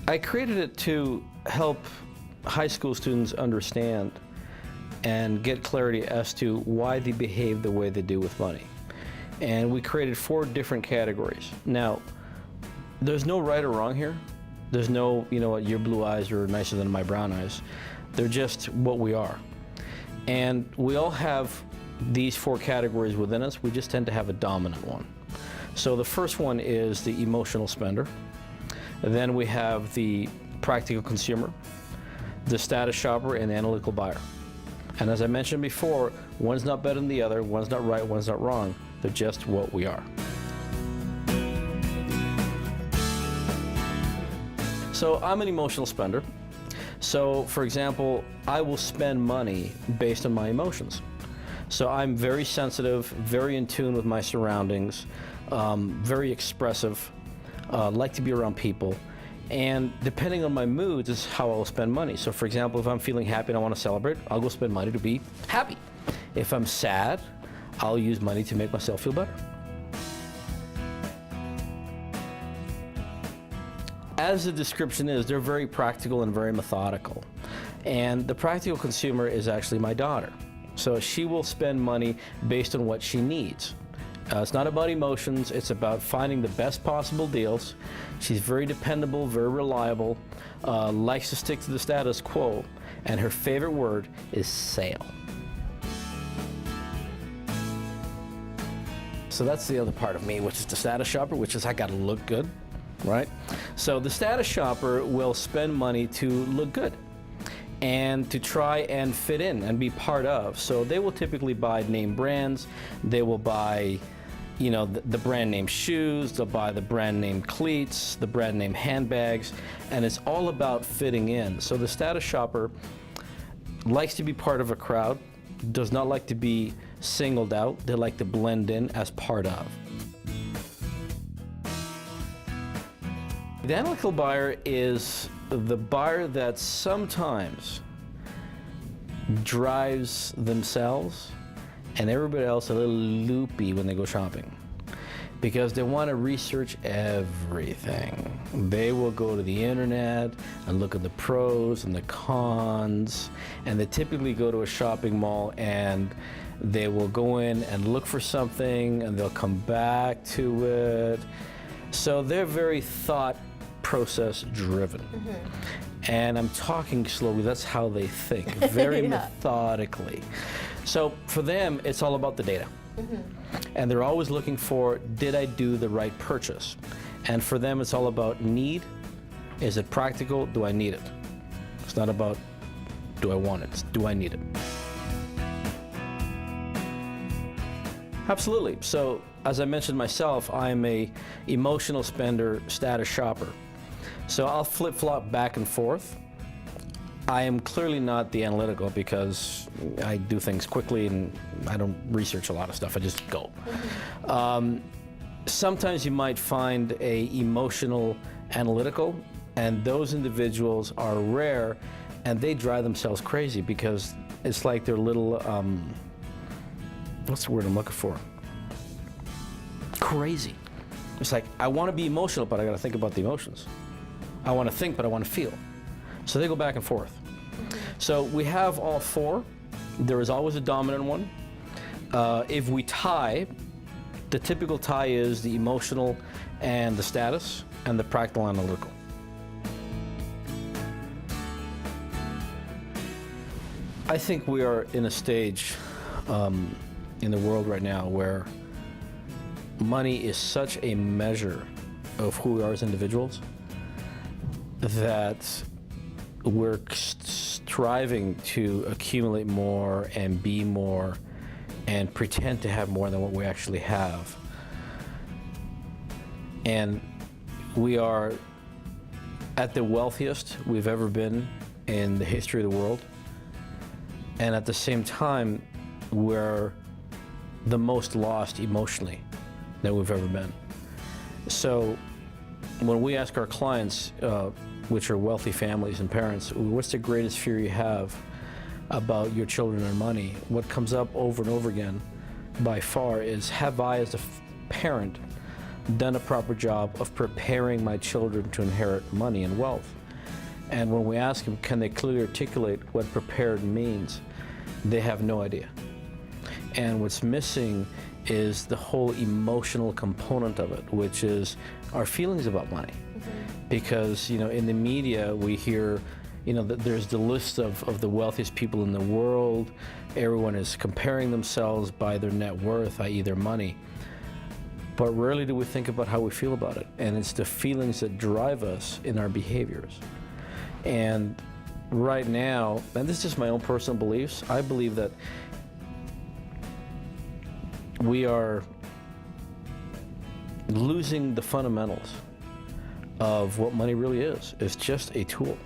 I created it to help high school students understand and get clarity as to why they behave the way they do with money. And we created 4 different categories. Now, there's no right or wrong here. There's no, you know what, your blue eyes are nicer than my brown eyes. They're just what we are. And we all have these 4 categories within us. We just tend to have a dominant one. So the first one is the emotional spender. Then we have the practical consumer, the status shopper, and the analytical buyer. And as I mentioned before, one's not better than the other, one's not right, one's not wrong. They're just what we are. So I'm an emotional spender. So for example, I will spend money based on my emotions. So I'm very sensitive, very in tune with my surroundings, very expressive, like to be around people. And depending on my moods is how I'll spend money. So for example, if I'm feeling happy and I want to celebrate, I'll go spend money to be happy. If I'm sad, I'll use money to make myself feel better. As the description is, they're very practical and very methodical. And the practical consumer is actually my daughter. So she will spend money based on what she needs. It's not about emotions, it's about finding the best possible deals. She's very dependable, very reliable, likes to stick to the status quo, and her favorite word is sale. So that's the other part of me, which is the status shopper, which is I gotta look good, right? So the status shopper will spend money to look good and to try and fit in and be part of. So they will typically buy name brands, they will buy, you know, the brand name shoes, they'll buy the brand name cleats, the brand name handbags, and it's all about fitting in. So the status shopper likes to be part of a crowd, does not like to be singled out, they like to blend in as part of. The analytical buyer is the buyer that sometimes drives themselves and everybody else a little loopy when they go shopping because they want to research everything. They will go to the internet and look at the pros and the cons, and they typically go to a shopping mall and they will go in and look for something and they'll come back to it. So they're very thought process driven. And I'm talking slowly, that's how they think, very methodically. So for them, it's all about the data. And they're always looking for, did I do the right purchase? And for them, it's all about need. Is it practical? Do I need it? It's not about, do I want it? It's, do I need it? Absolutely. So as I mentioned myself, I'm a emotional spender, status shopper. So I'll flip-flop back and forth. I am clearly not the analytical because I do things quickly and I don't research a lot of stuff, I just go. Sometimes you might find a emotional analytical, and those individuals are rare and they drive themselves crazy because it's like they're little, what's the word I'm looking for? Crazy. It's like, I want to be emotional, but I got to think about the emotions. I want to think, but I want to feel. So they go back and forth. So we have all 4. There is always a dominant one. If we tie, the typical tie is the emotional and the status and the practical analytical. I think we are in a stage in the world right now where money is such a measure of who we are as individuals that we're striving to accumulate more and be more and pretend to have more than what we actually have. And we are at the wealthiest we've ever been in the history of the world. And at the same time, we're the most lost emotionally that we've ever been. So when we ask our clients, which are wealthy families and parents, what's the greatest fear you have about your children and money? What comes up over and over again by far is, have I as a parent done a proper job of preparing my children to inherit money and wealth? And when we ask them, can they clearly articulate what prepared means, they have no idea. And what's missing is the whole emotional component of it, which is our feelings about money. Because, in the media, we hear, that there's the list of the wealthiest people in the world. Everyone is comparing themselves by their net worth, i.e. their money. But rarely do we think about how we feel about it. And it's the feelings that drive us in our behaviors. And right now, and this is just my own personal beliefs, I believe that we are losing the fundamentals of what money really is. It's just a tool.